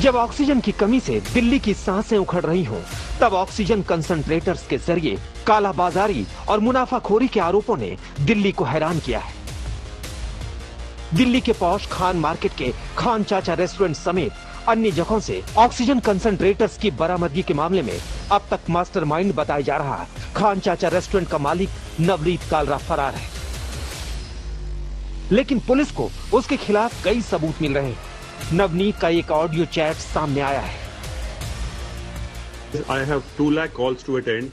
जब ऑक्सीजन की कमी से दिल्ली की सांसें उखड़ रही हों, तब ऑक्सीजन कंसंट्रेटर्स के जरिए कालाबाजारी और मुनाफाखोरी के आरोपों ने दिल्ली को हैरान किया है। दिल्ली के पॉश खान मार्केट के खान चाचा रेस्टोरेंट समेत अन्य जगहों से ऑक्सीजन कंसंट्रेटर्स की बरामदगी के मामले में अब तक मास्टरमाइंड बताया जा रहा खान चाचा रेस्टोरेंट का मालिक नवनीत कालरा फरार है, लेकिन पुलिस को उसके खिलाफ कई सबूत मिल रहे हैं। नवनीत का एक ऑडियो चैट सामने आया है। I have 2 lakh calls to attend,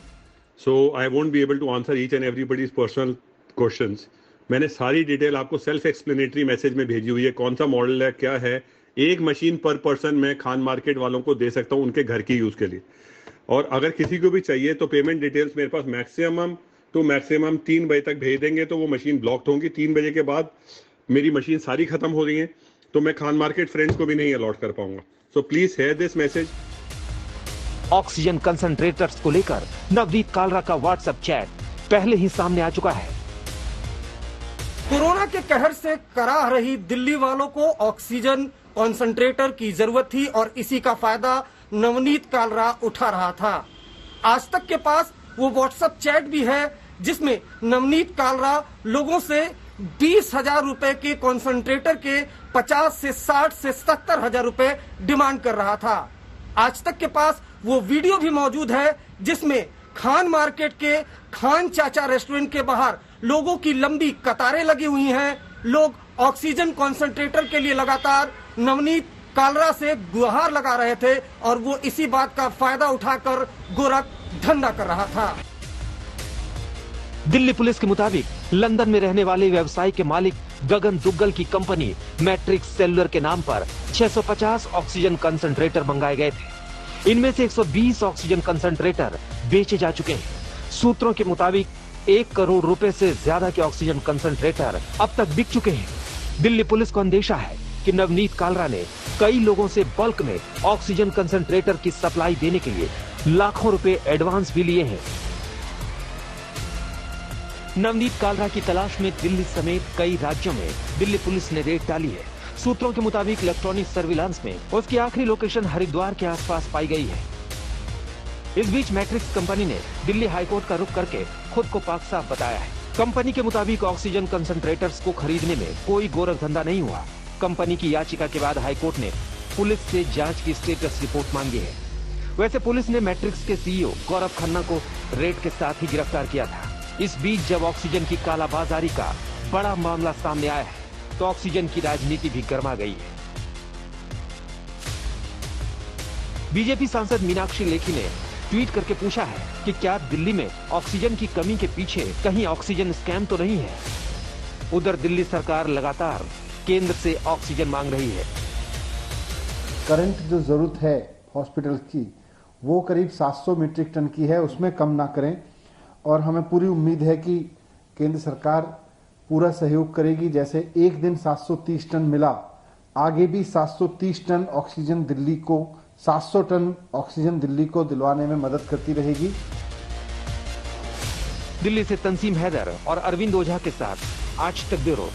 so I won't be able to answer each and everybody's personal questions. मैंने सारी डिटेल आपको सेल्फ एक्सप्लेनेटरी मैसेज में भेजी हुई है, कौन सा मॉडल है, क्या है। एक मशीन पर पर्सन मैं खान मार्केट वालों को दे सकता हूं उनके घर की यूज के लिए, और अगर किसी को भी चाहिए तो पेमेंट डिटेल्स मेरे पास मैक्सिमम 3 बजे तक भेज देंगे, तो वो मशीन ब्लॉक्ड होंगी। 3 बजे के बाद मेरी मशीन सारी खत्म हो रही है, तो मैं खान मार्केट फ्रेंड्स को भी नहीं अलॉट कर पाऊंगा। So please hear this message. Oxygen concentrators को लेकर नवनीत कालरा का व्हाट्सएप चैट पहले ही सामने आ चुका है। कोरोना के कहर से कराह रही दिल्ली वालों को ऑक्सीजन कंसंट्रेटर की जरूरत थी और इसी का फायदा नवनीत कालरा उठा रहा था। आज तक के पास वो व्हाट्सएप चैट भी है जिसमें नवनीत कालरा लोगों से 20,000 रुपए के कंसंट्रेटर के 50 से 60 से 70,000 रुपए डिमांड कर रहा था। आज तक के पास वो वीडियो भी मौजूद है जिसमें खान मार्केट के खान चाचा रेस्टोरेंट के बाहर लोगों की लंबी कतारें लगी हुई हैं। लोग ऑक्सीजन कंसंट्रेटर के लिए लगातार नवनीत कालरा से गुहार लगा रहे थे और वो इसी बात का फायदा उठाकर गोरख धंधा कर रहा था। दिल्ली पुलिस के मुताबिक लंदन में रहने वाले व्यवसायी के मालिक गगन दुग्गल की कंपनी मैट्रिक्स सेलुलर के नाम पर 650 ऑक्सीजन कंसंट्रेटर मंगाए गए थे। इनमें से 120 ऑक्सीजन कंसंट्रेटर बेचे जा चुके हैं। सूत्रों के मुताबिक 1 करोड़ रुपए से ज्यादा के ऑक्सीजन कंसंट्रेटर अब तक बिक चुके हैं। दिल्ली पुलिस को अंदेशा है कि नवनीत कालरा ने कई लोगों से बल्क में ऑक्सीजन कंसंट्रेटर की सप्लाई देने के लिए लाखों रुपए एडवांस भी लिए हैं। नवनीत कालरा की तलाश में दिल्ली समेत कई राज्यों में दिल्ली पुलिस ने रेड डाली है। सूत्रों के मुताबिक इलेक्ट्रॉनिक सर्विलांस में उसकी आखिरी लोकेशन हरिद्वार के आसपास पाई गई है। इस बीच मैट्रिक्स कंपनी ने दिल्ली हाईकोर्ट का रुख करके खुद को पाक साफ बताया है। कंपनी के मुताबिक ऑक्सीजन कंसंट्रेटर्स को खरीदने में कोई गोरख धंधा नहीं हुआ। कंपनी की याचिका के बाद हाईकोर्ट ने पुलिस से जांच की स्टेटस रिपोर्ट मांगी है। वैसे पुलिस ने मैट्रिक्स के सीईओ गौरव खन्ना को रेड के साथ ही गिरफ्तार किया था। इस बीच जब ऑक्सीजन की कालाबाजारी का बड़ा मामला सामने आया है तो ऑक्सीजन की राजनीति भी गर्मा गई है। बीजेपी सांसद मीनाक्षी लेखी ने ट्वीट करके पूछा है कि क्या दिल्ली में ऑक्सीजन की कमी के पीछे कहीं ऑक्सीजन स्कैम तो नहीं है। उधर दिल्ली सरकार लगातार केंद्र से ऑक्सीजन मांग रही है। करंट जो जरूरत है हॉस्पिटल की वो करीब 700 मीट्रिक टन की है, उसमें कम ना करें। और हमें पूरी उम्मीद है कि केंद्र सरकार पूरा सहयोग करेगी। जैसे एक दिन 730 टन मिला, आगे भी 730 टन ऑक्सीजन दिल्ली को 700 टन ऑक्सीजन दिल्ली को दिलवाने में मदद करती रहेगी। दिल्ली से तंसीम हैदर और अरविंद ओझा के साथ आज तक ब्यूरो।